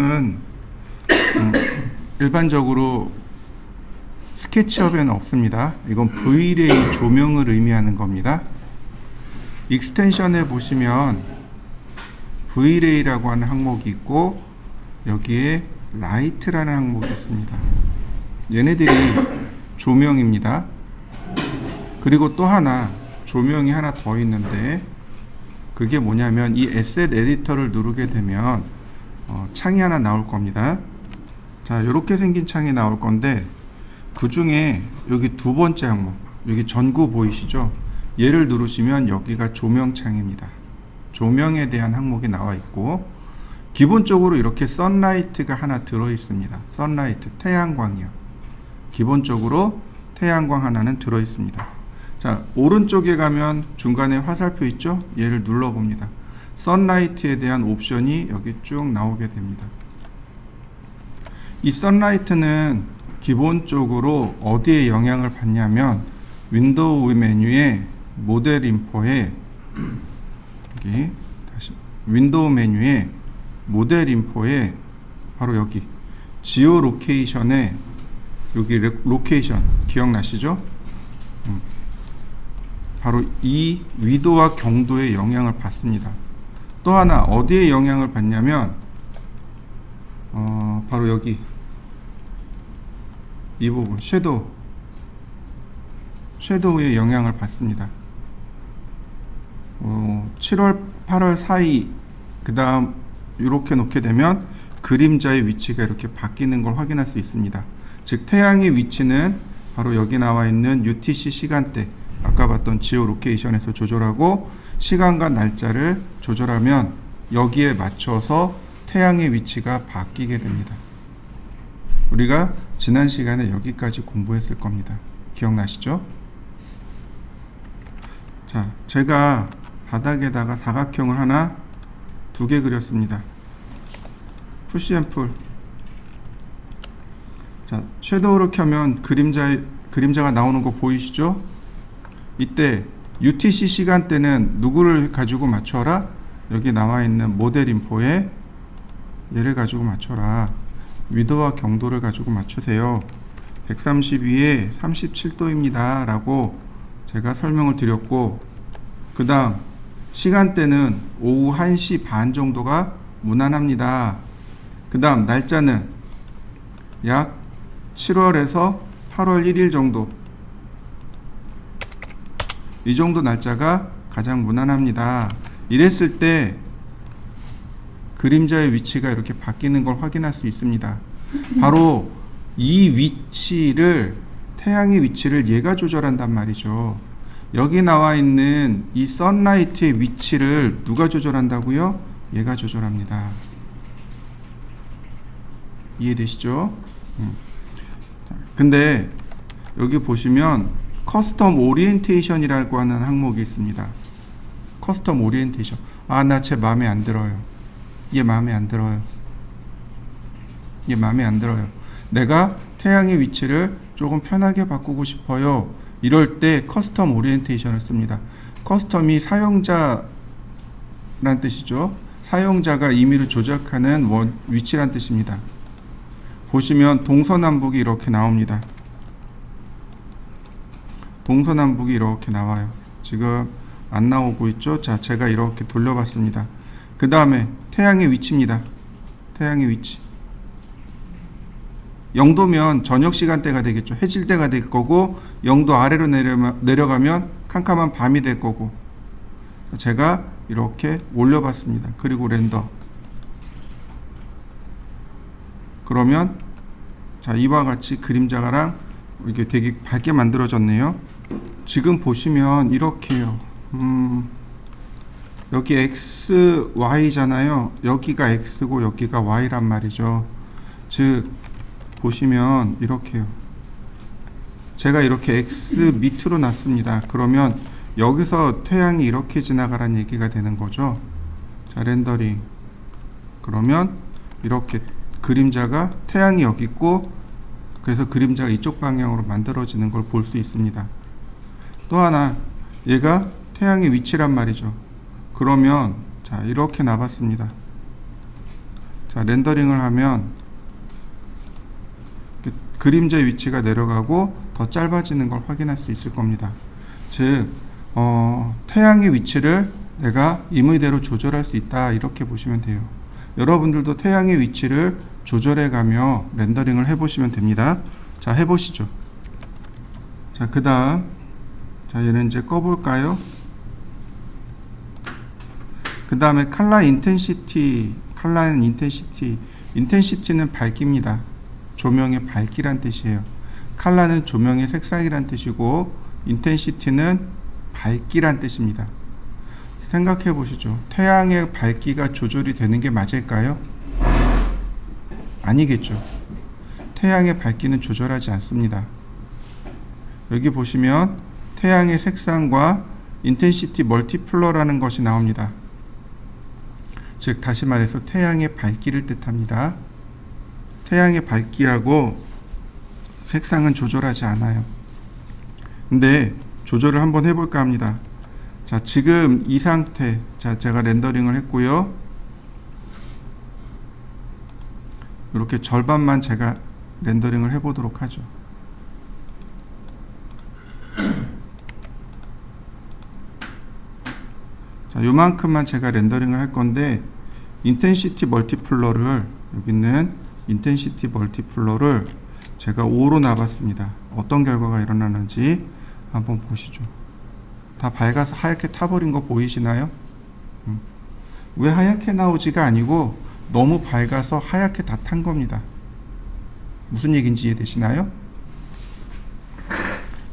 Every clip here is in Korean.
이거는 일반적으로 스케치업에는 없습니다. 이건 V-ray 조명을 의미하는 겁니다. 익스텐션에 보시면 V-ray라고 하는 항목이 있고 여기에 라이트라는 항목이 있습니다. 얘네들이 조명입니다. 그리고 또 하나 조명이 하나 더 있는데 그게 뭐냐면 이 에셋 에디터를 누르게 되면 창이 하나 나올 겁니다. 자, 이렇게 생긴 창이 나올 건데 그 중에 여기 두 번째 항목, 여기 전구 보이시죠? 얘를 누르시면 여기가 조명창입니다. 조명에 대한 항목이 나와 있고 기본적으로 이렇게 선라이트가 하나 들어 있습니다. 선라이트, 태양광이요. 기본적으로 태양광 하나는 들어 있습니다. 자, 오른쪽에 가면 중간에 화살표 있죠? 얘를 눌러 봅니다. 선라이트에 대한 옵션이 여기 쭉 나오게 됩니다. 이 선라이트는 기본적으로 어디에 영향을 받냐면 윈도우 메뉴에 모델 인포에 여기 다시 윈도우 메뉴에 모델 인포에 바로 여기 지오 로케이션에 여기 로케이션 기억나시죠? 바로 이 위도와 경도에 영향을 받습니다. 또 하나 어디에 영향을 받냐면 바로 여기 이 부분 섀도우에 영향을 받습니다. 7월 8월 사이 그 다음 이렇게 놓게 되면 그림자의 위치가 이렇게 바뀌는 걸 확인할 수 있습니다. 즉 태양의 위치는 바로 여기 나와 있는 UTC 시간대 아까 봤던 지오 로케이션에서 조절하고 시간과 날짜를 조절하면 여기에 맞춰서 태양의 위치가 바뀌게 됩니다. 우리가 지난 시간에 여기까지 공부했을 겁니다. 기억나시죠? 자, 제가 바닥에다가 사각형을 하나 두 개 그렸습니다. 푸시앤풀. 자, 섀도우를 켜면 그림자가 나오는 거 보이시죠? 이때 UTC 시간대는 누구를 가지고 맞춰라? 여기 나와 있는 모델 인포에 얘를 가지고 맞춰라. 위도와 경도를 가지고 맞추세요. 132에 37도입니다 라고 제가 설명을 드렸고 그 다음 시간대는 오후 1시 반 정도가 무난합니다. 그 다음 날짜는 약 7월에서 8월 1일 정도 이 정도 날짜가 가장 무난합니다. 이랬을 때 그림자의 위치가 이렇게 바뀌는 걸 확인할 수 있습니다. 바로 이 위치를 태양의 위치를 얘가 조절한단 말이죠. 여기 나와 있는 이 선라이트의 위치를 누가 조절한다고요? 얘가 조절합니다. 이해되시죠? 근데 여기 보시면 커스텀 오리엔테이션이라고 하는 항목이 있습니다. 커스텀 오리엔테이션. 나 제 마음에 안 들어요. 얘 마음에 안 들어요. 얘 마음에 안 들어요. 내가 태양의 위치를 조금 편하게 바꾸고 싶어요. 이럴 때 커스텀 오리엔테이션을 씁니다. 커스텀이 사용자란 뜻이죠. 사용자가 임의로 조작하는 위치란 뜻입니다. 보시면 동서남북이 이렇게 나옵니다. 동서남북이 이렇게 나와요. 지금 안 나오고 있죠? 자, 제가 이렇게 돌려봤습니다. 그 다음에 태양의 위치입니다. 태양의 위치. 0도면 저녁 시간대가 되겠죠. 해질 때가 될 거고 0도 아래로 내려가면 캄캄한 밤이 될 거고 제가 이렇게 올려봤습니다. 그리고 렌더. 그러면 자, 이와 같이 그림자가랑 이게 되게 밝게 만들어졌네요. 지금 보시면 이렇게요. 여기 X, Y잖아요. 여기가 X고 여기가 Y란 말이죠. 즉 보시면 이렇게요. 제가 이렇게 X 밑으로 놨습니다. 그러면 여기서 태양이 이렇게 지나가라는 얘기가 되는 거죠. 자, 렌더링. 그러면 이렇게 그림자가 태양이 여기 있고 그래서 그림자가 이쪽 방향으로 만들어지는 걸 볼 수 있습니다. 또 하나 얘가 태양의 위치란 말이죠. 그러면 자, 이렇게 놔봤습니다. 자, 렌더링을 하면 그림자 위치가 내려가고 더 짧아지는 걸 확인할 수 있을 겁니다. 즉 태양의 위치를 내가 임의대로 조절할 수 있다, 이렇게 보시면 돼요. 여러분들도 태양의 위치를 조절해 가며 렌더링을 해 보시면 됩니다. 자, 해보시죠. 자, 그 다음, 자, 얘는 이제 꺼볼까요? 그 다음에 컬러 인텐시티. 컬러는 인텐시티는 밝기입니다. 조명의 밝기란 뜻이에요. 컬러는 조명의 색상이란 뜻이고, 인텐시티는 밝기란 뜻입니다. 생각해 보시죠. 태양의 밝기가 조절이 되는 게 맞을까요? 아니겠죠. 태양의 밝기는 조절하지 않습니다. 여기 보시면 태양의 색상과 인텐시티 멀티플러라는 것이 나옵니다. 즉, 다시 말해서 태양의 밝기를 뜻합니다. 태양의 밝기하고 색상은 조절하지 않아요. 근데 조절을 한번 해볼까 합니다. 자, 지금 이 상태, 자, 제가 렌더링을 했고요. 이렇게 절반만 제가 렌더링을 해보도록 하죠. 자, 요만큼만 제가 렌더링을 할 건데, 인텐시티 멀티플러를, 여기 있는 인텐시티 멀티플러를 제가 5로 놔봤습니다. 어떤 결과가 일어나는지 한번 보시죠. 다 밝아서 하얗게 타버린 거 보이시나요? 왜 하얗게 나오지가 아니고 너무 밝아서 하얗게 다 탄 겁니다. 무슨 얘기인지 이해되시나요?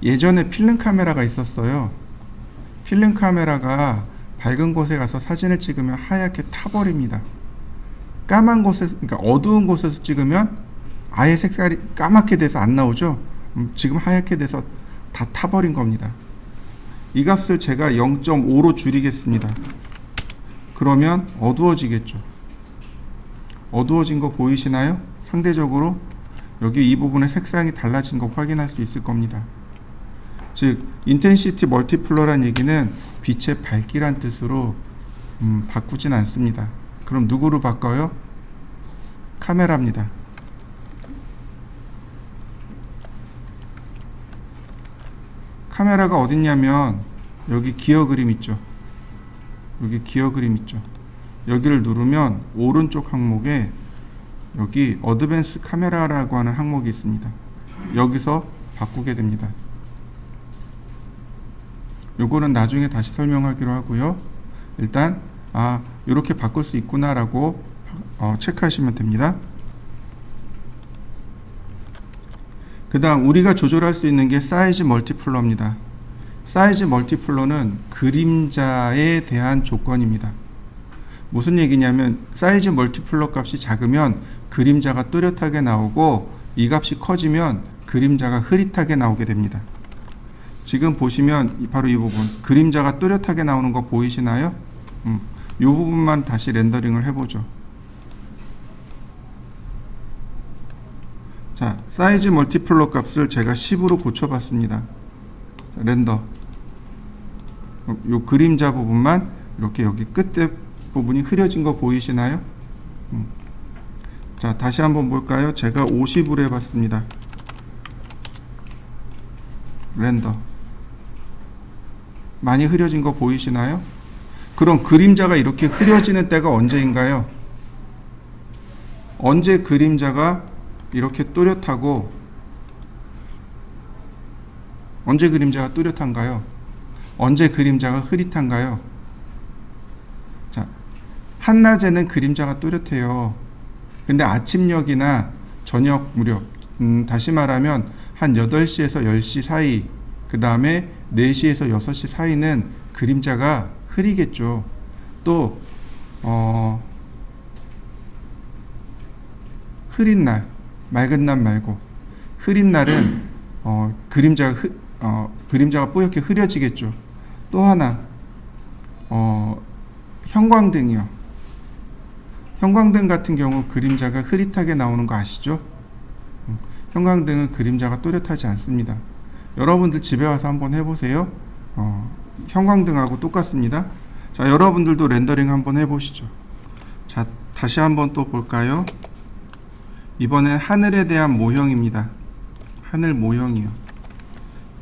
예전에 필름 카메라가 있었어요. 필름 카메라가 밝은 곳에 가서 사진을 찍으면 하얗게 타버립니다. 까만 곳에서, 그러니까 어두운 곳에서 찍으면 아예 색깔이 까맣게 돼서 안 나오죠. 지금 하얗게 돼서 다 타버린 겁니다. 이 값을 제가 0.5로 줄이겠습니다. 그러면 어두워지겠죠. 어두워진 거 보이시나요? 상대적으로 여기 이 부분의 색상이 달라진 거 확인할 수 있을 겁니다. 즉, 인텐시티 멀티플러란 얘기는 빛의 밝기란 뜻으로 바꾸진 않습니다. 그럼 누구로 바꿔요? 카메라입니다. 카메라가 어딨냐면 여기 기어 그림 있죠. 여기 기어 그림 있죠. 여기를 누르면 오른쪽 항목에 여기 어드밴스 카메라라고 하는 항목이 있습니다. 여기서 바꾸게 됩니다. 요거는 나중에 다시 설명하기로 하고요. 일단 이렇게 바꿀 수 있구나 라고 체크하시면 됩니다. 그 다음 우리가 조절할 수 있는 게 사이즈 멀티플러입니다. 사이즈 멀티플러는 그림자에 대한 조건입니다. 무슨 얘기냐면 사이즈 멀티플러 값이 작으면 그림자가 또렷하게 나오고, 이 값이 커지면 그림자가 흐릿하게 나오게 됩니다. 지금 보시면 바로 이 부분, 그림자가 또렷하게 나오는 거 보이시나요? 이 부분만 다시 렌더링을 해보죠. 자, 사이즈 멀티플러 값을 제가 10으로 고쳐봤습니다. 자, 렌더. 요 그림자 부분만 이렇게 여기 끝에 부분이 흐려진 거 보이시나요? 자, 다시 한번 볼까요? 제가 50으로 해봤습니다. 렌더. 많이 흐려진 거 보이시나요? 그럼 그림자가 이렇게 흐려지는 때가 언제인가요? 언제 그림자가 이렇게 또렷하고 언제 그림자가 또렷한가요? 언제 그림자가 흐릿한가요? 자, 한낮에는 그림자가 또렷해요. 근데 아침녘이나 저녁 무렵, 다시 말하면 한 8시에서 10시 사이, 그 다음에 4시에서 6시 사이는 그림자가 흐리겠죠. 또 흐린 날, 맑은 날 말고 흐린 날은 그림자가 뿌옇게 흐려지겠죠. 또 하나, 형광등이요. 형광등 같은 경우 그림자가 흐릿하게 나오는 거 아시죠? 형광등은 그림자가 또렷하지 않습니다. 여러분들 집에 와서 한번 해보세요. 형광등하고 똑같습니다. 자, 여러분들도 렌더링 한번 해보시죠. 자, 다시 한번 또 볼까요? 이번엔 하늘에 대한 모형입니다. 하늘 모형이요.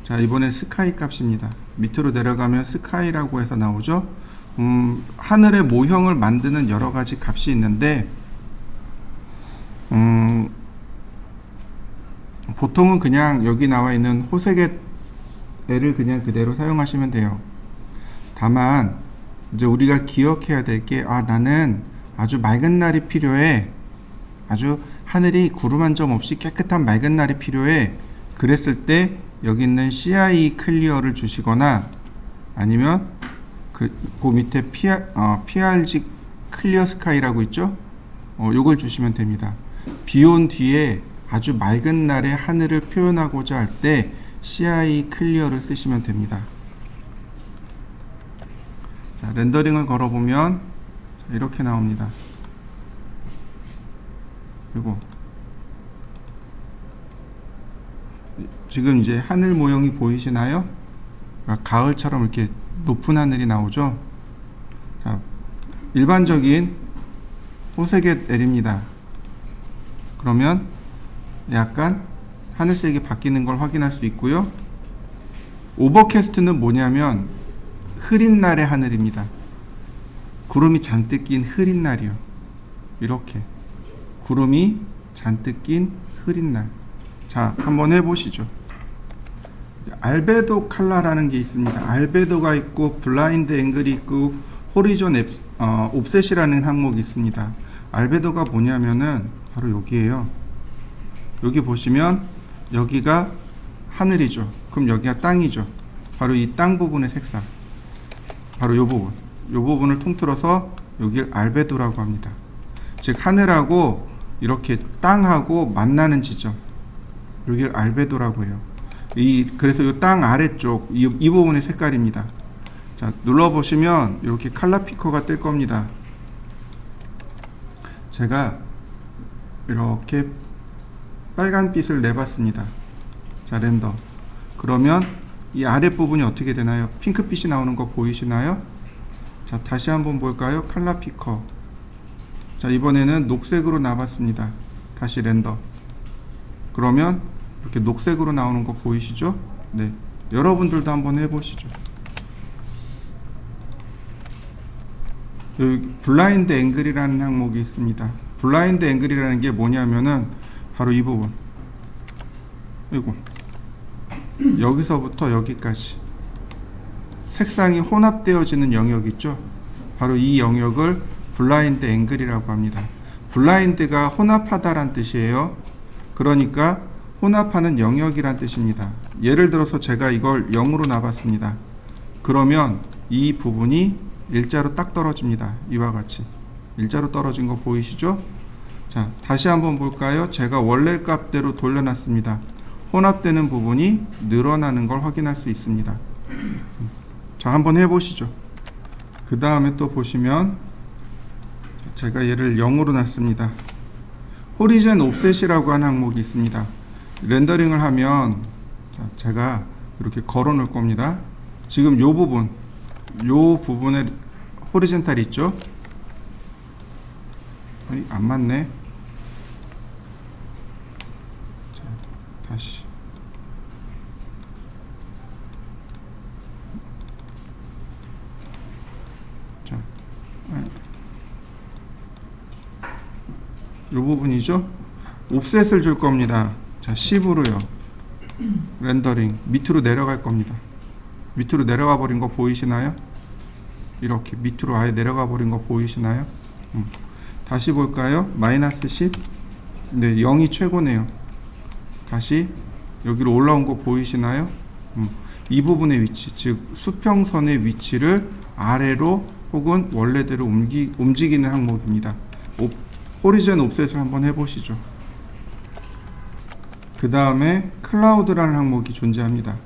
자, 이번엔 스카이 값입니다. 밑으로 내려가면 스카이라고 해서 나오죠. 하늘의 모형을 만드는 여러 가지 값이 있는데, 보통은 그냥 여기 나와 있는 호색의 애를 그냥 그대로 사용하시면 돼요. 다만 이제 우리가 기억해야 될 게, 나는 아주 맑은 날이 필요해, 아주 하늘이 구름 한 점 없이 깨끗한 맑은 날이 필요해, 그랬을 때 여기 있는 CI 클리어를 주시거나, 아니면 그 밑에 PRG 클리어 스카이라고 있죠. 요걸 주시면 됩니다. 비 온 뒤에 아주 맑은 날의 하늘을 표현하고자 할 때 CI 클리어를 쓰시면 됩니다. 자, 렌더링을 걸어보면 이렇게 나옵니다. 그리고 지금 이제 하늘 모형이 보이시나요? 가을처럼 이렇게 높은 하늘이 나오죠. 자, 일반적인 호색의 L입니다. 그러면 약간 하늘색이 바뀌는 걸 확인할 수 있고요. 오버캐스트는 뭐냐면 흐린 날의 하늘입니다. 구름이 잔뜩 낀 흐린 날이요. 이렇게 구름이 잔뜩 낀 흐린 날. 자, 한번 해보시죠. 알베도 칼라라는 게 있습니다. 알베도가 있고 블라인드 앵글이 있고 호리존 옵셋이라는 항목이 있습니다. 알베도가 뭐냐면은 바로 여기에요. 여기 보시면 여기가 하늘이죠. 그럼 여기가 땅이죠. 바로 이 땅 부분의 색상, 바로 이 부분을 통틀어서 여기를 알베도라고 합니다. 즉 하늘하고 이렇게 땅하고 만나는 지점, 여기를 알베도라고 해요. 그래서 이 땅 아래쪽 이 부분의 색깔입니다. 자, 눌러보시면 이렇게 칼라 피커가 뜰 겁니다. 제가 이렇게 빨간빛을 내봤습니다. 자, 렌더. 그러면 이 아랫부분이 어떻게 되나요? 핑크빛이 나오는 거 보이시나요? 자, 다시 한번 볼까요? 칼라 피커. 자, 이번에는 녹색으로 나봤습니다. 다시 렌더. 그러면 이렇게 녹색으로 나오는 거 보이시죠? 네. 여러분들도 한번 해보시죠. 여기 블라인드 앵글이라는 항목이 있습니다. 블라인드 앵글이라는 게 뭐냐면은 바로 이 부분. 이거. 여기서부터 여기까지 색상이 혼합되어지는 영역 있죠? 바로 이 영역을 블라인드 앵글이라고 합니다. 블라인드가 혼합하다란 뜻이에요. 그러니까 혼합하는 영역이란 뜻입니다. 예를 들어서 제가 이걸 0으로 놔봤습니다. 그러면 이 부분이 일자로 딱 떨어집니다. 이와 같이 일자로 떨어진 거 보이시죠? 자, 다시 한번 볼까요? 제가 원래 값대로 돌려놨습니다. 혼합되는 부분이 늘어나는 걸 확인할 수 있습니다. 자, 한번 해보시죠. 그 다음에 또 보시면 제가 얘를 0으로 놨습니다. 호리젠 옵셋이라고 하는 항목이 있습니다. 렌더링을 하면 제가 이렇게 걸어 놓을 겁니다. 지금 요 부분에 호리젠탈이 있죠? 안 맞네. 자, 다시. 자, 요 부분이죠? 옵셋을 줄 겁니다. 자, 10으로요. 렌더링 밑으로 내려갈 겁니다. 밑으로 내려가 버린 거 보이시나요? 이렇게 밑으로 아예 내려가 버린 거 보이시나요? 다시 볼까요? 마이너스 10. 네, 0이 최고네요. 다시 여기로 올라온 거 보이시나요? 이 부분의 위치, 즉 수평선의 위치를 아래로 혹은 원래대로 움직이는 항목입니다. 호리젠 옵셋을 한번 해보시죠. 그 다음에 클라우드라는 항목이 존재합니다.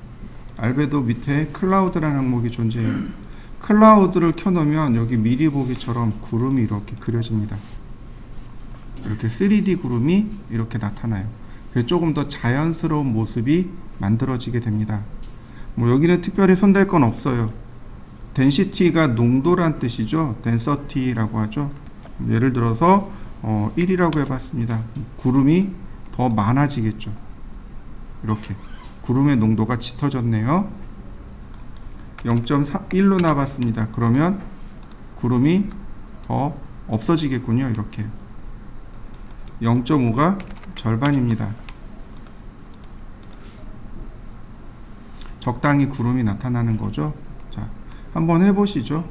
알베도 밑에 클라우드라는 항목이 존재해요. 클라우드를 켜놓으면 여기 미리 보기처럼 구름이 이렇게 그려집니다. 이렇게 3D 구름이 이렇게 나타나요. 그래서 조금 더 자연스러운 모습이 만들어지게 됩니다. 뭐 여기는 특별히 손댈 건 없어요. 덴시티가 농도란 뜻이죠. 덴서티라고 하죠. 예를 들어서 1이라고 해봤습니다. 구름이 더 많아지겠죠. 이렇게 구름의 농도가 짙어졌네요. 0.1로 나봤습니다. 그러면 구름이 더 없어지겠군요. 이렇게 0.5가 절반입니다. 적당히 구름이 나타나는 거죠. 자, 한번 해보시죠.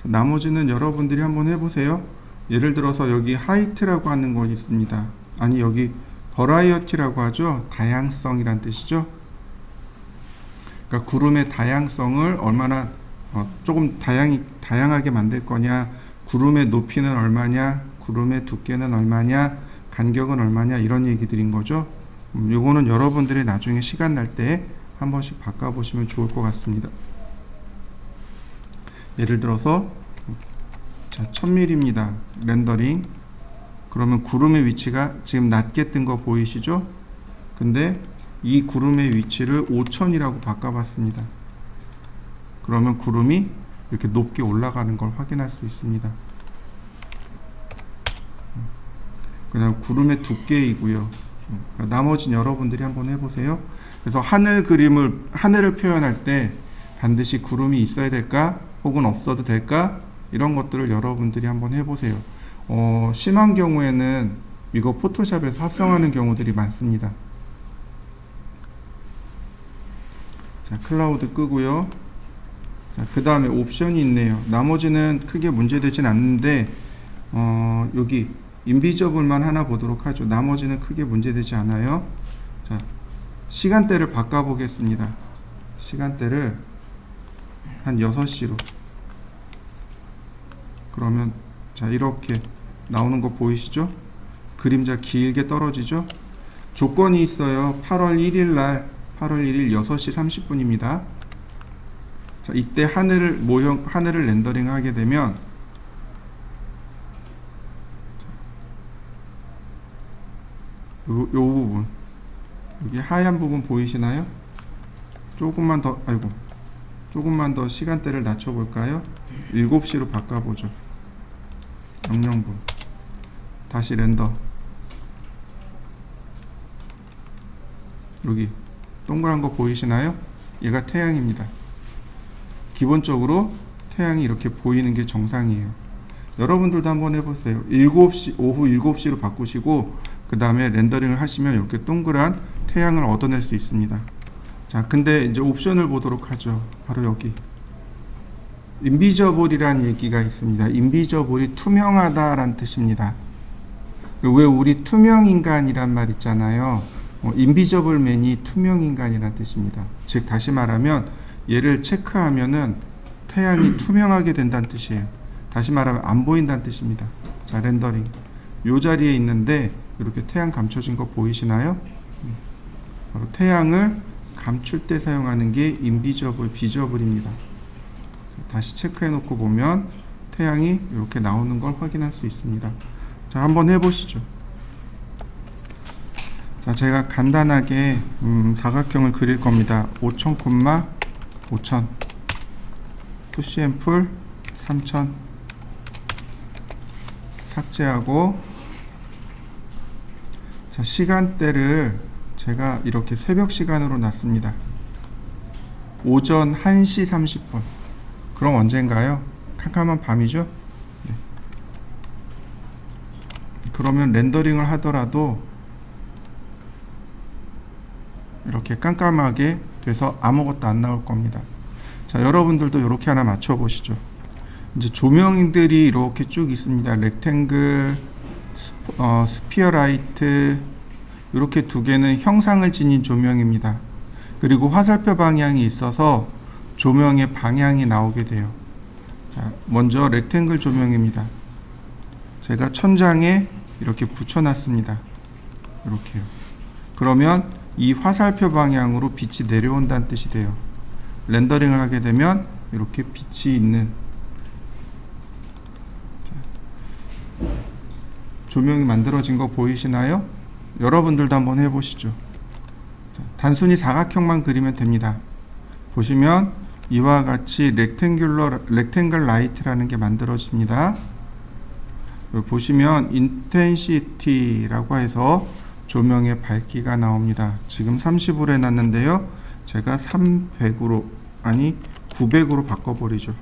나머지는 여러분들이 한번 해보세요. 예를 들어서 여기 하이트라고 하는 거 있습니다. 아니, 여기 버라이어티라고 하죠. 다양성이란 뜻이죠. 그러니까 구름의 다양성을 얼마나 조금 다양하게 만들 거냐, 구름의 높이는 얼마냐, 구름의 두께는 얼마냐, 간격은 얼마냐, 이런 얘기들인 거죠. 요거는 여러분들이 나중에 시간 날 때 한 번씩 바꿔보시면 좋을 것 같습니다. 예를 들어서 자, 1000mm입니다. 렌더링. 그러면 구름의 위치가 지금 낮게 뜬 거 보이시죠? 근데 이 구름의 위치를 5000이라고 바꿔봤습니다. 그러면 구름이 이렇게 높게 올라가는 걸 확인할 수 있습니다. 그냥 구름의 두께이고요. 나머지는 여러분들이 한번 해보세요. 그래서 하늘을 표현할 때 반드시 구름이 있어야 될까? 혹은 없어도 될까? 이런 것들을 여러분들이 한번 해보세요. 심한 경우에는 이거 포토샵에서 합성하는 경우들이 많습니다. 자, 클라우드 끄고요. 자, 그 다음에 옵션이 있네요. 나머지는 크게 문제되진 않는데 여기 인비저블만 하나 보도록 하죠. 나머지는 크게 문제되지 않아요. 자, 시간대를 바꿔보겠습니다. 시간대를 한 6시로. 그러면 자, 이렇게 나오는 거 보이시죠? 그림자 길게 떨어지죠? 조건이 있어요. 8월 1일 날 8월 1일 6시 30분입니다. 자, 이때 하늘을 렌더링 하게 되면 요 부분, 여기 하얀 부분 보이시나요? 조금만 더 시간대를 낮춰 볼까요? 7시로 바꿔보죠. 영영분. 다시 렌더. 여기 동그란 거 보이시나요? 얘가 태양입니다. 기본적으로 태양이 이렇게 보이는 게 정상이에요. 여러분들도 한번 해보세요. 오후 7시로 바꾸시고 그 다음에 렌더링을 하시면 이렇게 동그란 태양을 얻어낼 수 있습니다. 자, 근데 이제 옵션을 보도록 하죠. 바로 여기 인비저블이라는 얘기가 있습니다. 인비저블이 투명하다라는 뜻입니다. 왜 우리 투명인간이란 말 있잖아요. 인비저블맨이 투명인간이라는 뜻입니다. 즉 다시 말하면 얘를 체크하면은 태양이 투명하게 된다는 뜻이에요. 다시 말하면 안 보인다는 뜻입니다. 자, 렌더링 요 자리에 있는데 이렇게 태양 감춰진 거 보이시나요? 바로 태양을 감출 때 사용하는 게 인비저블, 비저블입니다. 다시 체크해 놓고 보면 태양이 이렇게 나오는 걸 확인할 수 있습니다. 자, 한번 해보시죠. 자, 제가 간단하게 사각형을 그릴 겁니다. 5000, 5000 푸시 앤 풀 3000 삭제하고, 자, 시간대를 제가 이렇게 새벽 시간으로 놨습니다. 오전 1시 30분. 그럼 언젠가요? 캄캄한 밤이죠? 네. 그러면 렌더링을 하더라도 이렇게 깜깜하게 돼서 아무것도 안 나올 겁니다. 자, 여러분들도 이렇게 하나 맞춰 보시죠. 이제 조명들이 이렇게 쭉 있습니다. 렉탱글, 스피어 라이트, 이렇게 두 개는 형상을 지닌 조명입니다. 그리고 화살표 방향이 있어서 조명의 방향이 나오게 돼요. 자, 먼저 렉탱글 조명입니다. 제가 천장에 이렇게 붙여놨습니다. 이렇게요. 그러면 이 화살표 방향으로 빛이 내려온다는 뜻이 돼요. 렌더링을 하게 되면 이렇게 빛이 있는 조명이 만들어진 거 보이시나요? 여러분들도 한번 해보시죠. 자, 단순히 사각형만 그리면 됩니다. 보시면 이와 같이 렉탱글 라이트라는 게 만들어집니다. 여기 보시면 인텐시티라고 해서 조명의 밝기가 나옵니다. 지금 30으로 해놨는데요. 제가 300으로 아니 900으로 바꿔버리죠.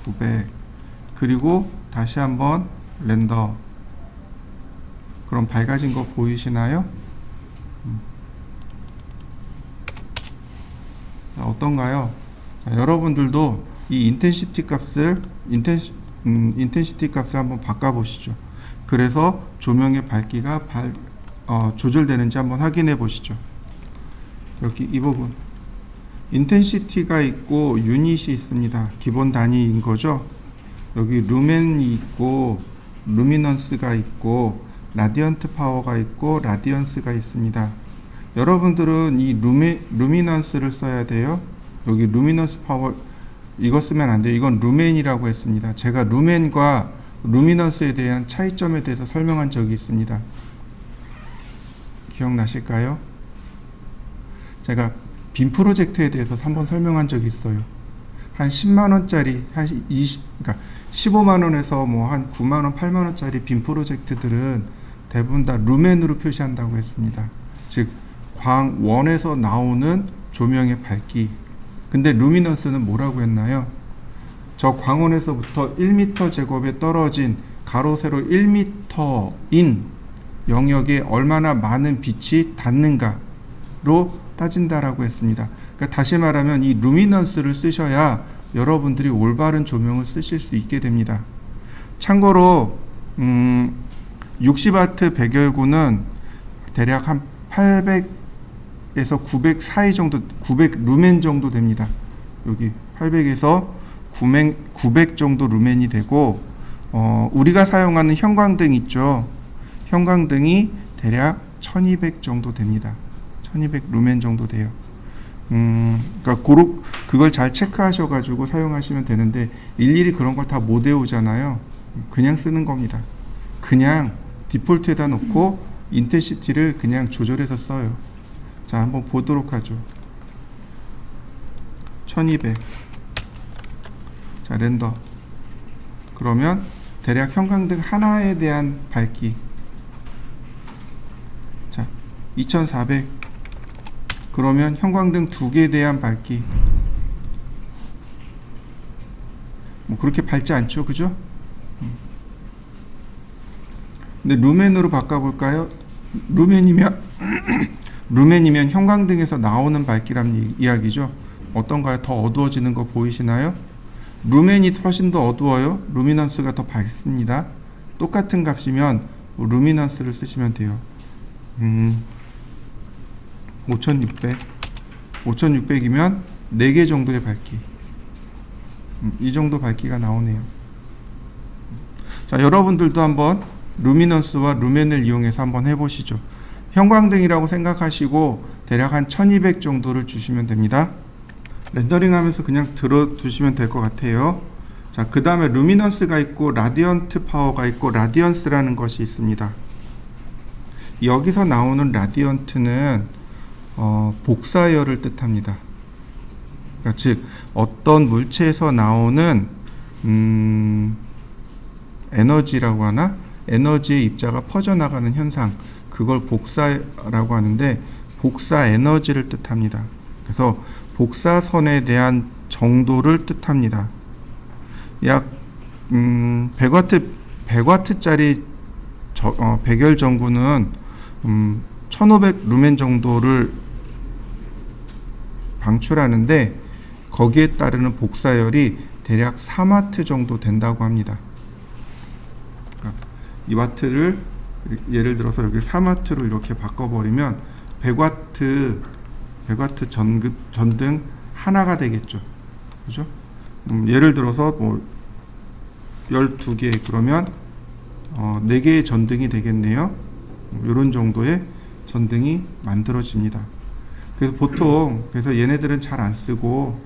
900. 그리고 다시 한번 렌더. 그럼 밝아진 거 보이시나요? 어떤가요? 자, 여러분들도 이 인텐시티 값을 한번 바꿔보시죠. 그래서 조명의 밝기가 조절되는지 한번 확인해 보시죠. 여기 이 부분 인텐시티가 있고 유닛이 있습니다. 기본 단위인 거죠. 여기 루멘이 있고 루미넌스가 있고 라디언트 파워가 있고 라디언스가 있습니다. 여러분들은 이 루미넌스를 써야 돼요. 여기 루미넌스 파워 이거 쓰면 안 돼요. 이건 루멘이라고 했습니다. 제가 루멘과 루미넌스에 대한 차이점에 대해서 설명한 적이 있습니다. 기억나실까요? 제가 빔 프로젝트에 대해서 한번 설명한 적이 있어요. 한 10만원짜리, 그러니까 15만원에서 뭐 한 9만원, 8만원짜리 빔 프로젝트들은 대부분 다 루멘으로 표시한다고 했습니다. 즉, 광원에서 나오는 조명의 밝기. 근데 루미넌스는 뭐라고 했나요? 저 광원에서부터 1m 제곱에 떨어진 가로 세로 1m인 영역에 얼마나 많은 빛이 닿는가로 따진다라고 했습니다. 그러니까 다시 말하면 이 루미넌스를 쓰셔야 여러분들이 올바른 조명을 쓰실 수 있게 됩니다. 참고로 60W 백열구는 대략 한 800에서 900 사이 정도, 900 루멘 정도 됩니다. 여기 800에서 900 정도 루멘이 되고, 우리가 사용하는 형광등 있죠. 형광등이 대략 1200 정도 됩니다. 1200 루멘 정도 돼요. 그러니까 그걸 잘 체크하셔가지고 사용하시면 되는데, 일일이 그런 걸 다 못 외우잖아요. 그냥 쓰는 겁니다. 그냥 디폴트에다 놓고 인텐시티를 그냥 조절해서 써요. 자, 한번 보도록 하죠. 1200. 자, 렌더. 그러면 대략 형광등 하나에 대한 밝기. 자, 2400. 그러면 형광등 두 개에 대한 밝기. 뭐 그렇게 밝지 않죠, 그죠? 근데 루멘으로 바꿔볼까요? 루멘이면 루멘이면 형광등에서 나오는 밝기란 이야기죠. 어떤가요? 더 어두워지는 거 보이시나요? 루멘이 훨씬 더 어두워요. 루미넌스가 더 밝습니다. 똑같은 값이면 루미넌스를 쓰시면 돼요. 5600. 5600이면 4개 정도의 밝기. 이 정도 밝기가 나오네요. 자, 여러분들도 한번 루미넌스와 루멘을 이용해서 한번 해보시죠. 형광등이라고 생각하시고 대략 한 1200 정도를 주시면 됩니다. 렌더링 하면서 그냥 들어두시면 될 것 같아요. 자, 그 다음에 루미넌스가 있고 라디언트 파워가 있고 라디언스라는 것이 있습니다. 여기서 나오는 라디언트는 복사열을 뜻합니다. 그러니까 즉 어떤 물체에서 나오는 에너지라고 하나? 에너지의 입자가 퍼져나가는 현상, 그걸 복사라고 하는데 복사 에너지를 뜻합니다. 그래서 복사선에 대한 정도를 뜻합니다. 약 100W짜리 백열 전구는 1500 루멘 정도를 방출하는데 거기에 따르는 복사열이 대략 4W 정도 된다고 합니다. 이 와트를 예를 들어서 여기 3W로 이렇게 바꿔버리면 100W 전등 하나가 되겠죠. 그죠? 예를 들어서 뭐 12개 그러면 4개의 전등이 되겠네요. 이런 정도의 전등이 만들어집니다. 그래서 보통 그래서 얘네들은 잘 안 쓰고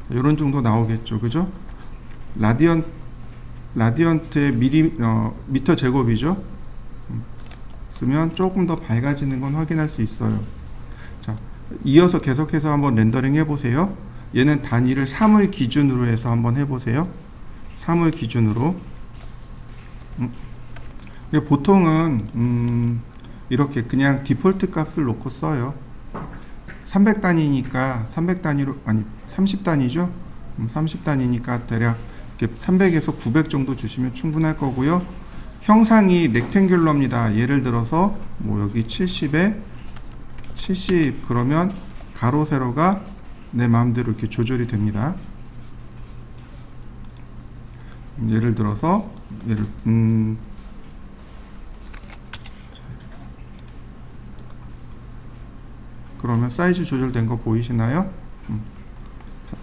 이런 정도 나오겠죠. 그죠? 라디언트의 미터 제곱이죠. 쓰면 조금 더 밝아지는 건 확인할 수 있어요. 자, 이어서 계속해서 한번 렌더링 해보세요. 얘는 단위를 3을 기준으로 해서 한번 해보세요. 3을 기준으로. 보통은 이렇게 그냥 디폴트 값을 놓고 써요. 300단위니까 300단위로, 아니 30단위죠. 30단위니까 대략 300에서 900 정도 주시면 충분할 거고요. 형상이 렉탱귤러입니다. 예를 들어서 뭐 여기 70에 70 그러면 가로 세로가 내 마음대로 이렇게 조절이 됩니다. 예를 들어서 그러면 사이즈 조절된 거 보이시나요? 자,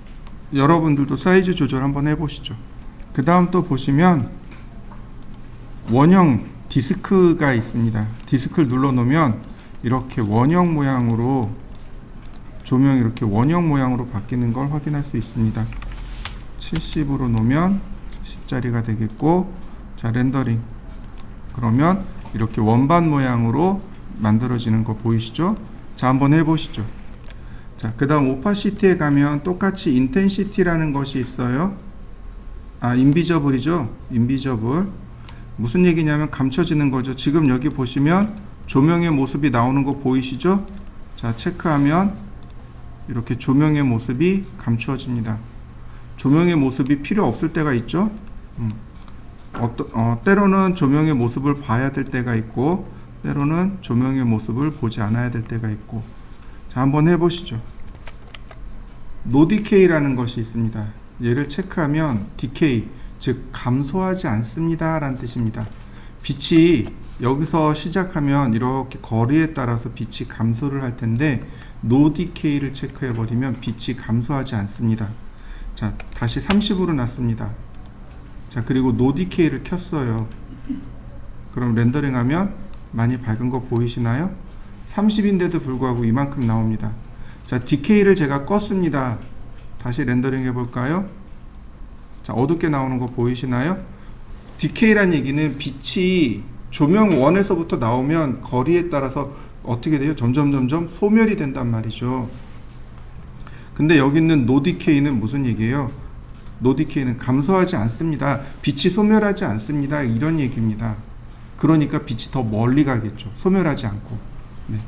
여러분들도 사이즈 조절 한번 해보시죠. 그 다음 또 보시면 원형 디스크가 있습니다. 디스크를 눌러 놓으면 이렇게 원형 모양으로 조명이 이렇게 원형 모양으로 바뀌는 걸 확인할 수 있습니다. 70으로 놓으면 10짜리가 되겠고, 자 렌더링 그러면 이렇게 원반 모양으로 만들어지는 거 보이시죠? 자 한번 해보시죠. 자 그 다음 오파시티에 가면 똑같이 인텐시티라는 것이 있어요. 인비저블이죠. 인비저블 무슨 얘기냐면 감춰지는 거죠. 지금 여기 보시면 조명의 모습이 나오는 거 보이시죠? 자 체크하면 이렇게 조명의 모습이 감추어집니다. 조명의 모습이 필요 없을 때가 있죠. 때로는 조명의 모습을 봐야 될 때가 있고, 때로는 조명의 모습을 보지 않아야 될 때가 있고. 자 한번 해보시죠. 노 디케이라는 것이 있습니다. 얘를 체크하면 디케이, 즉 감소하지 않습니다 라는 뜻입니다. 빛이 여기서 시작하면 이렇게 거리에 따라서 빛이 감소를 할 텐데, 노 디케이를 체크해 버리면 빛이 감소하지 않습니다. 자 다시 30으로 놨습니다. 자 그리고 노 디케이를 켰어요. 그럼 렌더링 하면 많이 밝은 거 보이시나요? 30인데도 불구하고 이만큼 나옵니다. 자 디케이를 제가 껐습니다. 다시 렌더링 해볼까요? 자 어둡게 나오는 거 보이시나요? 디케이란 얘기는 빛이 조명 1에서부터 나오면 거리에 따라서 어떻게 돼요? 점점 소멸이 된단 말이죠. 근데 여기 있는 노 디케이는 무슨 얘기예요? 노 디케이는 감소하지 않습니다. 빛이 소멸하지 않습니다. 이런 얘기입니다. 그러니까 빛이 더 멀리 가겠죠. 소멸하지 않고. 네.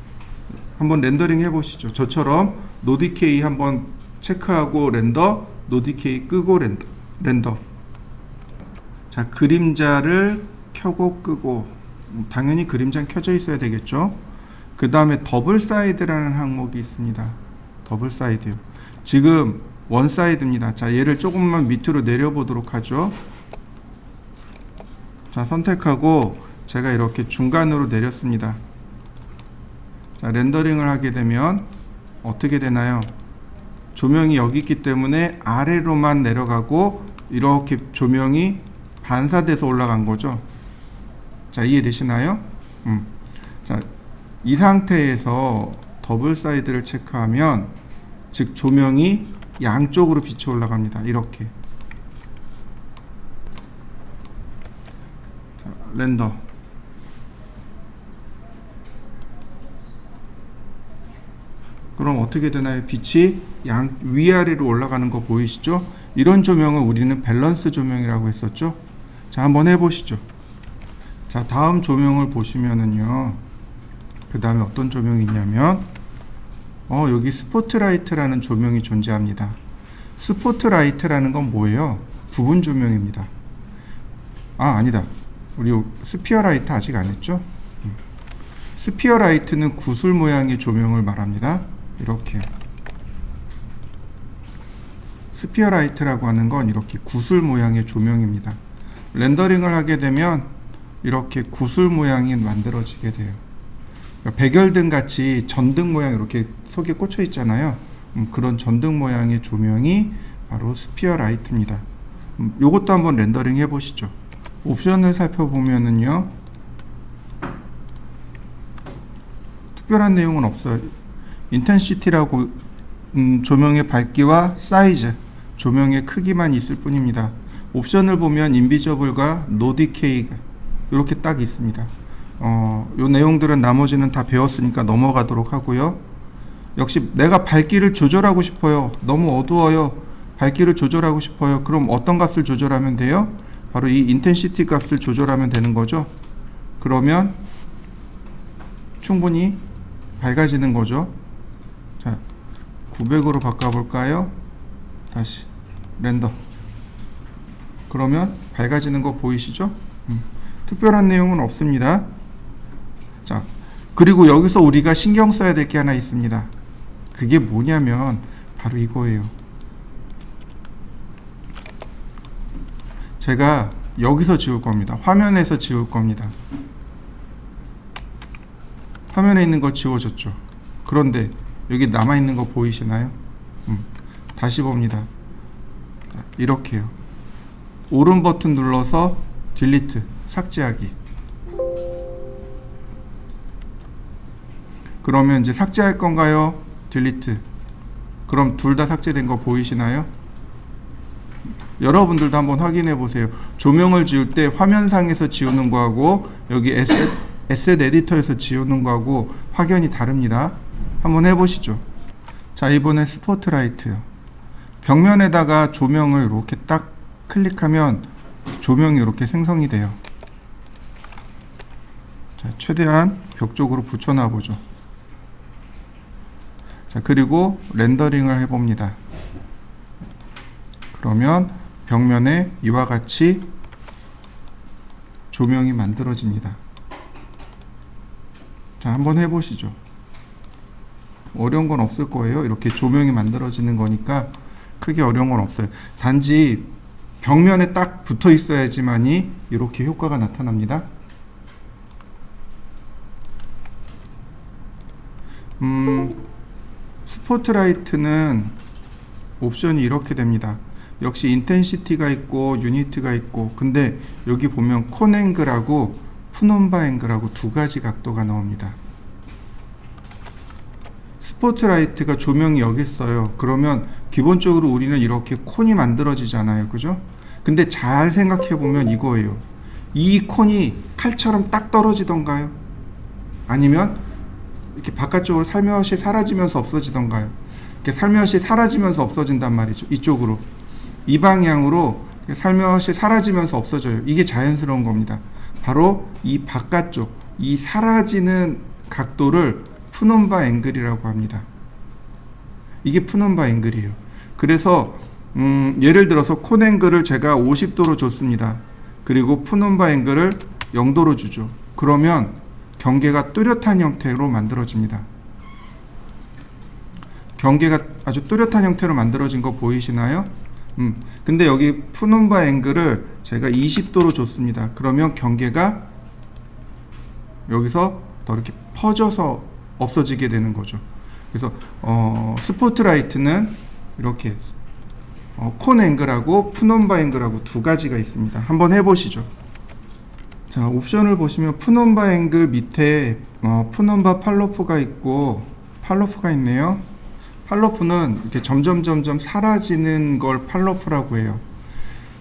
한번 렌더링 해보시죠. 저처럼 노 디케이 한번 체크하고 렌더, 노 디케이 끄고 렌더. 자 그림자를 켜고 끄고, 당연히 그림자는 켜져 있어야 되겠죠. 그 다음에 더블 사이드라는 항목이 있습니다. 더블 사이드요. 지금 원 사이드입니다. 자 얘를 조금만 밑으로 내려보도록 하죠. 자 선택하고 제가 이렇게 중간으로 내렸습니다. 자 렌더링을 하게 되면 어떻게 되나요? 조명이 여기 있기 때문에 아래로만 내려가고 이렇게 조명이 반사돼서 올라간 거죠. 자 이해되시나요? 자 이 상태에서 더블 사이드를 체크하면, 즉 조명이 양쪽으로 빛이 올라갑니다. 이렇게. 자, 렌더. 그럼 어떻게 되나요? 빛이 위아래로 올라가는 거 보이시죠? 이런 조명을 우리는 밸런스 조명이라고 했었죠. 자 한번 해보시죠. 자 다음 조명을 보시면은요, 그 다음에 어떤 조명이 있냐면 여기 스포트라이트라는 조명이 존재합니다. 스포트라이트라는 건 뭐예요? 부분 조명입니다. 아니다. 우리 스피어라이트 아직 안 했죠? 스피어라이트는 구슬 모양의 조명을 말합니다. 이렇게 스피어라이트라고 하는 건 이렇게 구슬 모양의 조명입니다. 렌더링을 하게 되면 이렇게 구슬 모양이 만들어지게 돼요. 그러니까 백열등 같이 전등 모양 이렇게 속에 꽂혀 있잖아요. 그런 전등 모양의 조명이 바로 스피어라이트입니다. 요것도 한번 렌더링 해보시죠. 옵션을 살펴보면은요, 특별한 내용은 없어요. 인텐시티라고 조명의 밝기와 사이즈, 조명의 크기만 있을 뿐입니다. 옵션을 보면 인비저블과 노 디케이가 이렇게 딱 있습니다. 요 내용들은 나머지는 다 배웠으니까 넘어가도록 하고요. 역시 내가 밝기를 조절하고 싶어요. 너무 어두워요. 밝기를 조절하고 싶어요. 그럼 어떤 값을 조절하면 돼요? 바로 이 인텐시티 값을 조절하면 되는 거죠. 그러면 충분히 밝아지는 거죠. 자, 900으로 바꿔볼까요? 다시 렌더. 그러면 밝아지는 거 보이시죠? 특별한 내용은 없습니다. 자, 그리고 여기서 우리가 신경 써야 될 게 하나 있습니다. 그게 뭐냐면 바로 이거예요. 제가 여기서 지울 겁니다. 화면에서 지울 겁니다. 화면에 있는 거 지워졌죠. 그런데 여기 남아있는 거 보이시나요? 다시 봅니다. 이렇게요. 오른 버튼 눌러서 딜리트, 삭제하기. 그러면 이제 삭제할 건가요? 딜리트. 그럼 둘 다 삭제된 거 보이시나요? 여러분들도 한번 확인해 보세요. 조명을 지울 때 화면상에서 지우는 거하고 여기 에셋 에디터에서 지우는 거하고 확연히 다릅니다. 한번 해보시죠. 자, 이번엔 스포트라이트요. 벽면에다가 조명을 이렇게 딱 클릭하면 조명이 이렇게 생성이 돼요. 자, 최대한 벽 쪽으로 붙여놔 보죠. 자, 그리고 렌더링을 해봅니다. 그러면 벽면에 이와 같이 조명이 만들어집니다. 자, 한번 해보시죠. 어려운 건 없을 거예요. 이렇게 조명이 만들어지는 거니까 크게 어려운 건 없어요. 단지 벽면에 딱 붙어 있어야지만이 이렇게 효과가 나타납니다. 스포트라이트는 옵션이 이렇게 됩니다. 역시 인텐시티가 있고 유니트가 있고, 근데 여기 보면 콘 앵글하고 푸논바 앵글하고 두 가지 각도가 나옵니다. 스포트라이트가 조명이 여기 있어요. 그러면 기본적으로 우리는 이렇게 콘이 만들어지잖아요. 그죠? 근데 잘 생각해 보면 이거예요. 이 콘이 칼처럼 딱 떨어지던가요? 아니면 이렇게 바깥쪽으로 살며시 사라지면서 없어지던가요? 이렇게 살며시 사라지면서 없어진단 말이죠. 이쪽으로. 이 방향으로 살며시 사라지면서 없어져요. 이게 자연스러운 겁니다. 바로 이 바깥쪽, 이 사라지는 각도를 푸논바 앵글이라고 합니다. 이게 푸논바 앵글이에요. 그래서 예를 들어서 콘 앵글을 제가 50도로 줬습니다. 그리고 푸논바 앵글을 0도로 주죠. 그러면 경계가 뚜렷한 형태로 만들어집니다. 경계가 아주 뚜렷한 형태로 만들어진 거 보이시나요? 근데 여기 푸논바 앵글을 제가 20도로 줬습니다. 그러면 경계가 여기서 더 이렇게 퍼져서 없어지게 되는 거죠. 그래서 스포트라이트는 이렇게 콘 앵글하고 푸논바 앵글하고 두 가지가 있습니다. 한번 해보시죠. 자, 옵션을 보시면 푸논바 앵글 밑에 푸논바 팔로프가 있고 팔로프가 있네요. 팔로프는 이렇게 점점 사라지는 걸 팔로프라고 해요.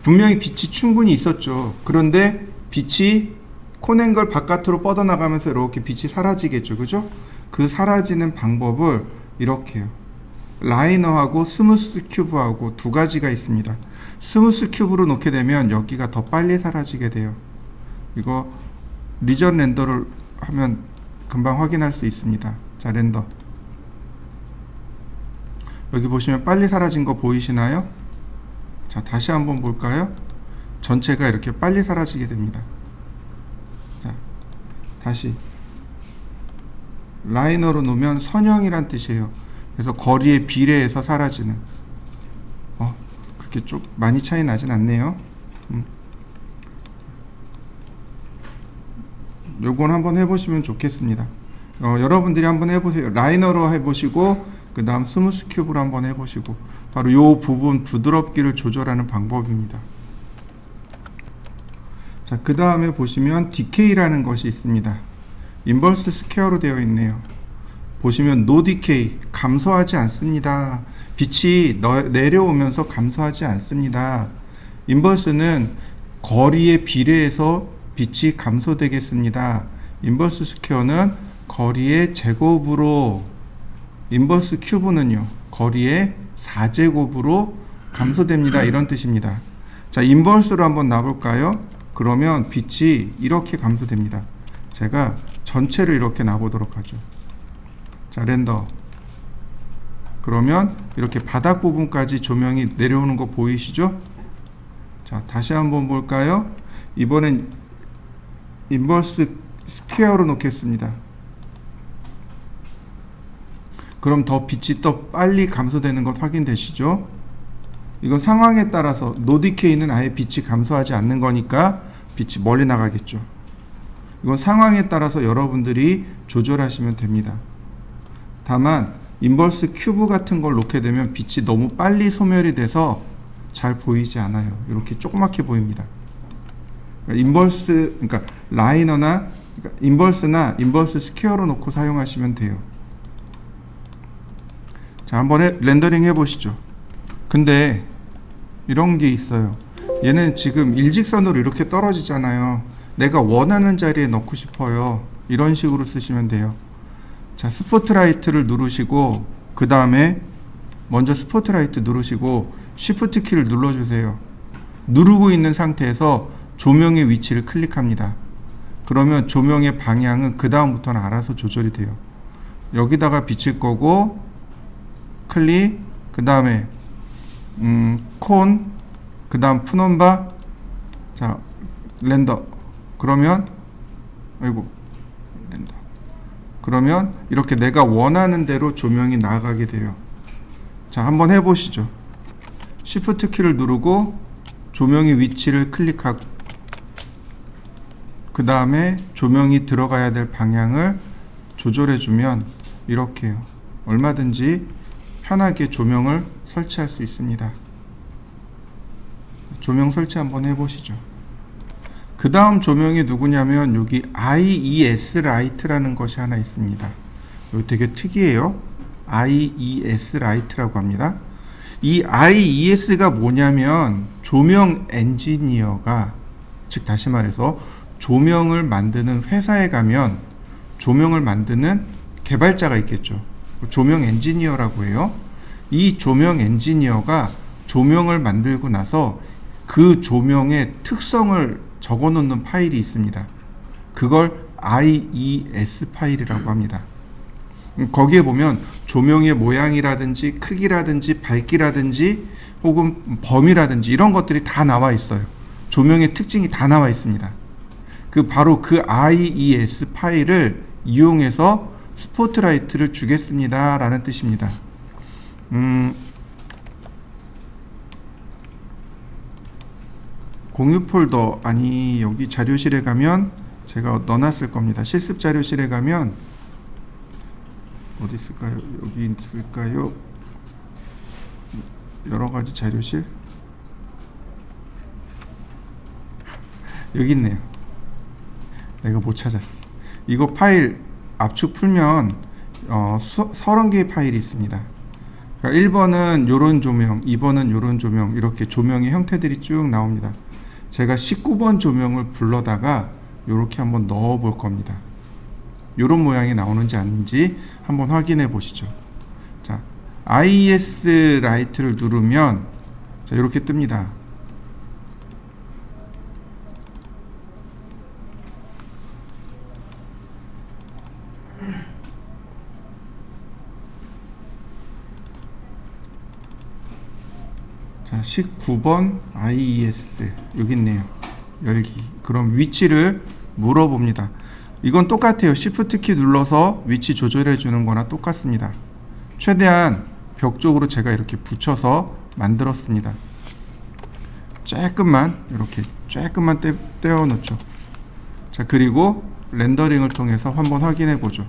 분명히 빛이 충분히 있었죠. 그런데 빛이 콘 앵글 바깥으로 뻗어나가면서 이렇게 빛이 사라지겠죠. 그죠? 그 사라지는 방법을 이렇게 해요. 라이너하고 스무스 큐브하고 두 가지가 있습니다. 스무스 큐브로 놓게 되면 여기가 더 빨리 사라지게 돼요. 이거 리전 렌더를 하면 금방 확인할 수 있습니다. 자, 렌더. 여기 보시면 빨리 사라진 거 보이시나요? 자, 다시 한번 볼까요? 전체가 이렇게 빨리 사라지게 됩니다. 자, 다시 라이너로 놓으면 선형이란 뜻이에요. 그래서 거리에 비례해서 사라지는. 그렇게 좀 많이 차이 나진 않네요. 요건 한번 해보시면 좋겠습니다. 여러분들이 한번 해보세요. 라이너로 해보시고 그 다음 스무스 큐브로 한번 해보시고, 바로 요 부분 부드럽기를 조절하는 방법입니다. 자, 그 다음에 보시면 디케이라는 것이 있습니다. 인버스 스퀘어로 되어 있네요. 보시면 노 디케이, 감소하지 않습니다. 빛이 내려오면서 감소하지 않습니다. 인버스는 거리에 비례해서 빛이 감소되겠습니다. 인버스 스퀘어는 거리의 제곱으로 인버스 큐브는요, 거리의 4제곱으로 감소됩니다. 이런 뜻입니다. 자, 인버스로 한번 놔볼까요? 그러면 빛이 이렇게 감소됩니다. 제가 전체를 이렇게 놔보도록 하죠. 자, 렌더. 그러면 이렇게 바닥 부분까지 조명이 내려오는 거 보이시죠? 자, 다시 한번 볼까요? 이번엔 인버스 스퀘어로 놓겠습니다. 그럼 더 빛이 더 빨리 감소되는 것 확인되시죠? 이건 상황에 따라서 노디케이는 아예 빛이 감소하지 않는 거니까 빛이 멀리 나가겠죠. 이건 상황에 따라서 여러분들이 조절하시면 됩니다. 다만 인버스 큐브 같은 걸 놓게 되면 빛이 너무 빨리 소멸이 돼서 잘 보이지 않아요. 이렇게 조그맣게 보입니다. 인버스, 그러니까 라이너나 인버스나 인버스 스퀘어로 놓고 사용하시면 돼요. 자, 한번 렌더링 해보시죠. 근데 이런 게 있어요. 얘는 지금 일직선으로 이렇게 떨어지잖아요. 내가 원하는 자리에 넣고 싶어요. 이런 식으로 쓰시면 돼요. 자, 스포트라이트를 누르시고 그 다음에 먼저 스포트라이트 누르시고 쉬프트 키를 눌러주세요. 누르고 있는 상태에서 조명의 위치를 클릭합니다. 그러면 조명의 방향은 그 다음부터는 알아서 조절이 돼요. 여기다가 비칠 거고 클릭, 그 다음에 콘, 그 다음 푸넘바. 자, 렌더. 그러면 아이고 렌더. 그러면 이렇게 내가 원하는 대로 조명이 나가게 돼요. 자, 한번 해보시죠. 쉬프트 키를 누르고 조명의 위치를 클릭하고 그 다음에 조명이 들어가야 될 방향을 조절해주면 이렇게요. 얼마든지 편하게 조명을 설치할 수 있습니다. 조명 설치 한번 해보시죠. 그 다음 조명이 누구냐면 여기 IES 라이트라는 것이 하나 있습니다. 여기 되게 특이해요. IES 라이트라고 합니다. 이 IES가 뭐냐면 조명 엔지니어가, 즉 다시 말해서 조명을 만드는 회사에 가면 조명을 만드는 개발자가 있겠죠. 조명 엔지니어라고 해요. 이 조명 엔지니어가 조명을 만들고 나서 그 조명의 특성을 적어 놓는 파일이 있습니다. 그걸 IES 파일이라고 합니다. 거기에 보면 조명의 모양이라든지 크기라든지 밝기라든지 혹은 범위라든지 이런 것들이 다 나와 있어요. 조명의 특징이 다 나와 있습니다. 바로 그 IES 파일을 이용해서 스포트라이트를 주겠습니다 라는 뜻입니다. 공유 폴더, 아니 여기 자료실에 가면 제가 넣어놨을 겁니다. 실습 자료실에 가면 어디 있을까요? 여기 있을까요? 여러가지 자료실 여기 있네요. 내가 못 찾았어. 이거 파일 압축 풀면 30개의 파일이 있습니다. 그러니까 1번은 요런 조명, 2번은 요런 조명, 이렇게 조명의 형태들이 쭉 나옵니다. 제가 19번 조명을 불러다가 요렇게 한번 넣어 볼 겁니다. 요런 모양이 나오는지 아닌지 한번 확인해 보시죠. 자, IES 라이트를 누르면 자, 이렇게 뜹니다. 자, 19번 IES 여기 있네요. 열기. 그럼 위치를 물어봅니다. 이건 똑같아요. Shift 키 눌러서 위치 조절해 주는 거나 똑같습니다. 최대한 벽 쪽으로 제가 이렇게 붙여서 만들었습니다. 조금만 이렇게 조금만 떼어 놓죠. 자, 그리고 렌더링을 통해서 한번 확인해 보죠.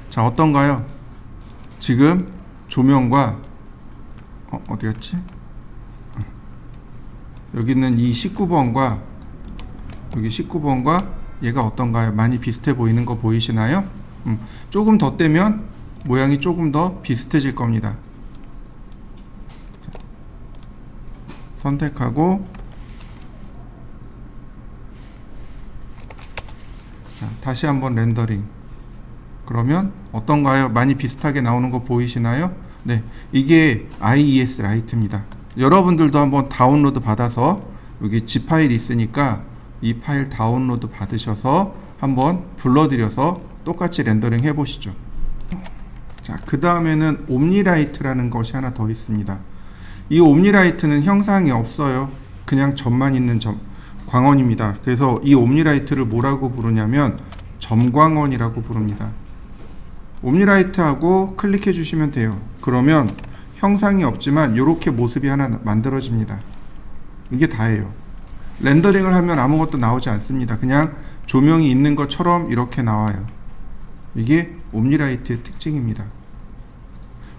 자, 어떤가요? 지금 조명과 어디 갔지? 여기 있는 이 19번과 여기 19번과 얘가 어떤가요? 많이 비슷해 보이는 거 보이시나요? 조금 더 떼면 모양이 조금 더 비슷해질 겁니다. 선택하고 자, 다시 한번 렌더링 그러면 어떤가요? 많이 비슷하게 나오는 거 보이시나요? 네, 이게 IES 라이트입니다. 여러분들도 한번 다운로드 받아서 여기 zip 파일이 있으니까 이 파일 다운로드 받으셔서 한번 불러들여서 똑같이 렌더링 해보시죠. 자, 그 다음에는 옴니라이트라는 것이 하나 더 있습니다. 이 옴니라이트는 형상이 없어요. 그냥 점만 있는 광원입니다. 그래서 이 옴니라이트를 뭐라고 부르냐면 점광원이라고 부릅니다. 옴니라이트하고 클릭해 주시면 돼요. 그러면 형상이 없지만 이렇게 모습이 하나 만들어집니다. 이게 다예요. 렌더링을 하면 아무것도 나오지 않습니다. 그냥 조명이 있는 것처럼 이렇게 나와요. 이게 옴니라이트의 특징입니다.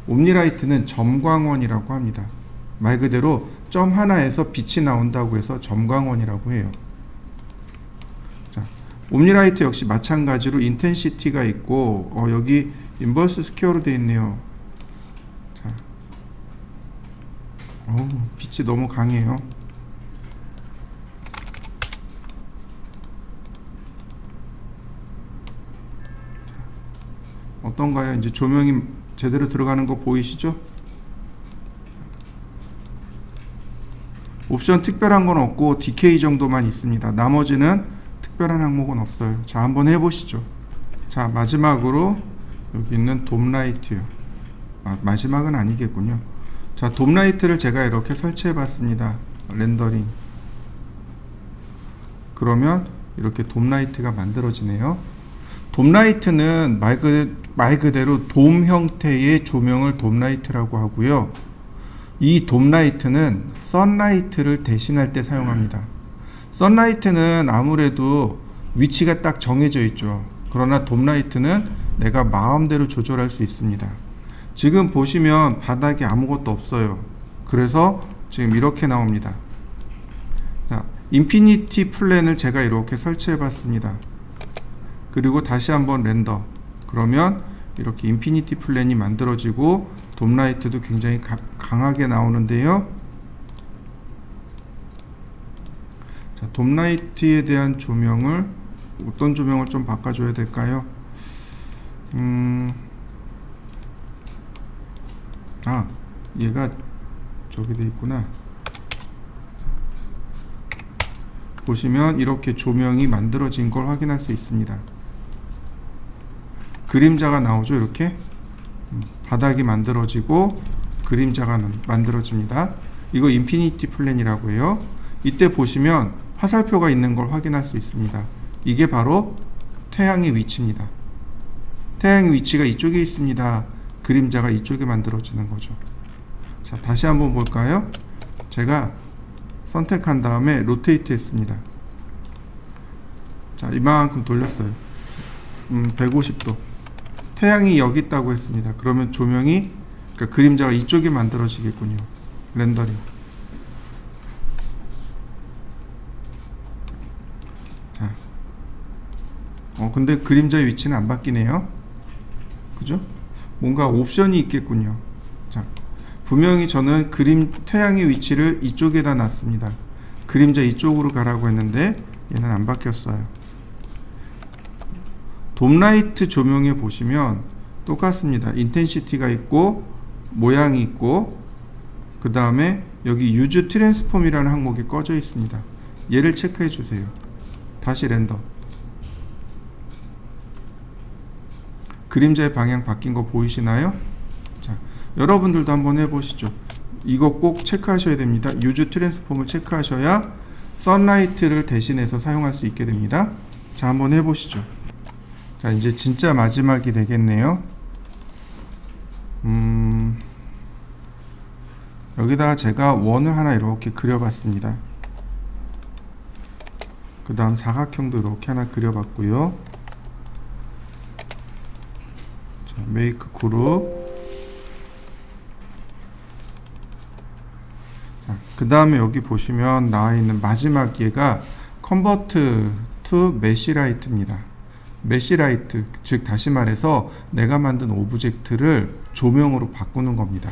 옴니라이트는 점광원이라고 합니다. 말 그대로 점 하나에서 빛이 나온다고 해서 점광원이라고 해요. 자, 옴니라이트 역시 마찬가지로 인텐시티가 있고 여기 인버스 스퀘어로 되어 있네요. 자, 빛이 너무 강해요. 어떤가요? 이제 조명이 제대로 들어가는 거 보이시죠? 옵션 특별한 건 없고 DK 정도만 있습니다. 나머지는 특별한 항목은 없어요. 자, 한번 해보시죠. 자, 마지막으로 여기 있는 돔라이트요. 마지막은 아니겠군요. 자, 돔라이트를 제가 이렇게 설치해 봤습니다. 렌더링. 그러면 이렇게 돔라이트가 만들어지네요. 돔라이트는 말 그대로 돔 형태의 조명을 돔라이트라고 하고요. 이 돔라이트는 선라이트를 대신할 때 사용합니다. 선라이트는 아무래도 위치가 딱 정해져 있죠. 그러나 돔라이트는 내가 마음대로 조절할 수 있습니다. 지금 보시면 바닥에 아무것도 없어요. 그래서 지금 이렇게 나옵니다. 자, 인피니티 플랜을 제가 이렇게 설치해 봤습니다. 그리고 다시 한번 렌더. 그러면 이렇게 인피니티 플랜이 만들어지고 돔라이트도 굉장히 강하게 나오는데요. 자, 돔라이트에 대한 조명을 어떤 조명을 좀 바꿔줘야 될까요? 얘가 저기 돼 있구나. 보시면 이렇게 조명이 만들어진 걸 확인할 수 있습니다. 그림자가 나오죠. 이렇게 바닥이 만들어지고 그림자가 만들어집니다. 이거 인피니티 플랜이라고 해요. 이때 보시면 화살표가 있는 걸 확인할 수 있습니다. 이게 바로 태양의 위치입니다. 태양의 위치가 이쪽에 있습니다. 그림자가 이쪽에 만들어지는 거죠. 자, 다시 한번 볼까요? 제가 선택한 다음에 로테이트 했습니다. 자, 이만큼 돌렸어요. 150도. 태양이 여기 있다고 했습니다. 그러면 조명이, 그러니까 그림자가 이쪽에 만들어지겠군요. 렌더링. 자, 근데 그림자의 위치는 안 바뀌네요. 그죠? 뭔가 옵션이 있겠군요. 자, 분명히 저는 태양의 위치를 이쪽에다 놨습니다. 그림자 이쪽으로 가라고 했는데 얘는 안 바뀌었어요. 돔라이트 조명에 보시면 똑같습니다. 인텐시티가 있고 모양이 있고 그 다음에 여기 유즈 트랜스폼이라는 항목이 꺼져 있습니다. 얘를 체크해 주세요. 다시 렌더. 그림자의 방향 바뀐 거 보이시나요? 자, 여러분들도 한번 해보시죠. 이거 꼭 체크하셔야 됩니다. 유즈 트랜스폼을 체크하셔야 선라이트를 대신해서 사용할 수 있게 됩니다. 자, 한번 해보시죠. 자, 이제 진짜 마지막이 되겠네요. 여기다가 제가 원을 하나 이렇게 그려봤습니다. 그 다음 사각형도 이렇게 하나 그려봤고요. 자, 메이크 그룹. 그 다음에 여기 보시면 나와 있는 마지막 얘가 컨버트 투 메시라이트입니다. 메시라이트, 즉 다시 말해서 내가 만든 오브젝트를 조명으로 바꾸는 겁니다.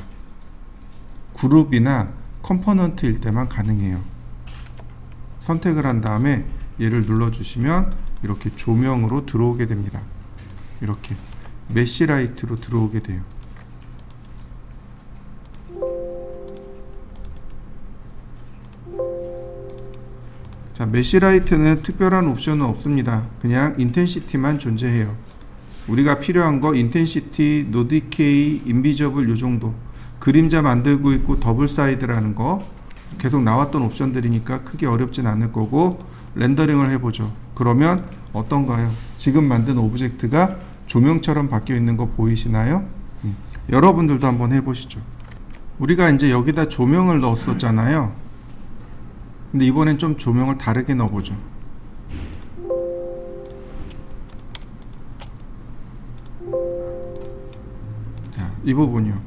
그룹이나 컴포넌트일 때만 가능해요. 선택을 한 다음에 얘를 눌러주시면 이렇게 조명으로 들어오게 됩니다. 이렇게 메시라이트로 들어오게 돼요. 자, 메시라이트는 특별한 옵션은 없습니다. 그냥 인텐시티만 존재해요. 우리가 필요한 거 인텐시티, 노디케이, 인비저블 요 정도. 그림자 만들고 있고 더블 사이드라는 거 계속 나왔던 옵션들이니까 크게 어렵진 않을 거고, 렌더링을 해보죠. 그러면 어떤가요? 지금 만든 오브젝트가 조명처럼 바뀌어 있는 거 보이시나요? 여러분들도 한번 해보시죠. 우리가 이제 여기다 조명을 넣었었잖아요. 근데 이번엔 좀 조명을 다르게 넣어보죠. 자, 이 부분이요.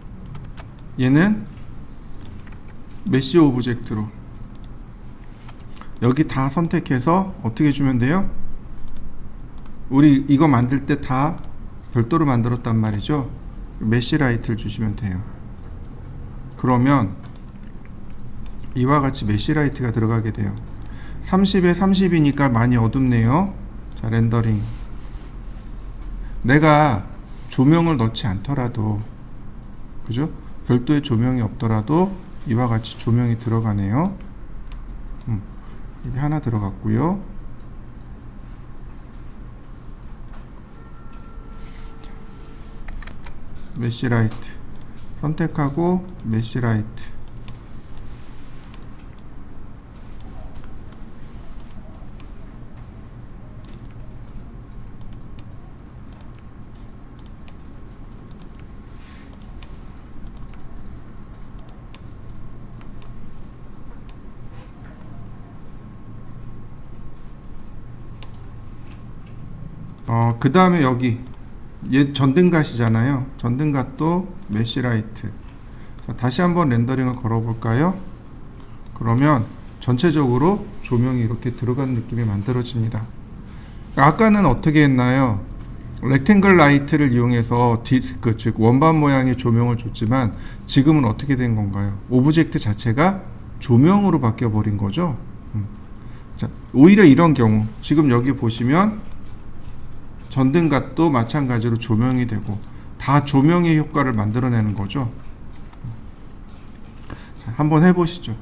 얘는 메시 오브젝트로 여기 다 선택해서 어떻게 주면 돼요? 우리 이거 만들 때 다 별도로 만들었단 말이죠. 메시 라이트를 주시면 돼요. 그러면 이와 같이 메시 라이트가 들어가게 돼요. 30에 30이니까 많이 어둡네요. 자, 렌더링. 내가 조명을 넣지 않더라도, 그죠? 별도의 조명이 없더라도 이와 같이 조명이 들어가네요. 이게 하나 들어갔고요. 메시 라이트 선택하고 메시 라이트. 그 다음에 여기 얘 전등갓이잖아요. 전등갓도 메시 라이트. 자, 다시 한번 렌더링을 걸어 볼까요? 그러면 전체적으로 조명이 이렇게 들어간 느낌이 만들어집니다. 아까는 어떻게 했나요? 렉탱글 라이트를 이용해서 디스크, 즉 원반 모양의 조명을 줬지만 지금은 어떻게 된 건가요? 오브젝트 자체가 조명으로 바뀌어 버린 거죠. 자, 오히려 이런 경우 지금 여기 보시면 전등갓도 마찬가지로 조명이 되고 다 조명의 효과를 만들어내는 거죠. 자, 한번 해보시죠.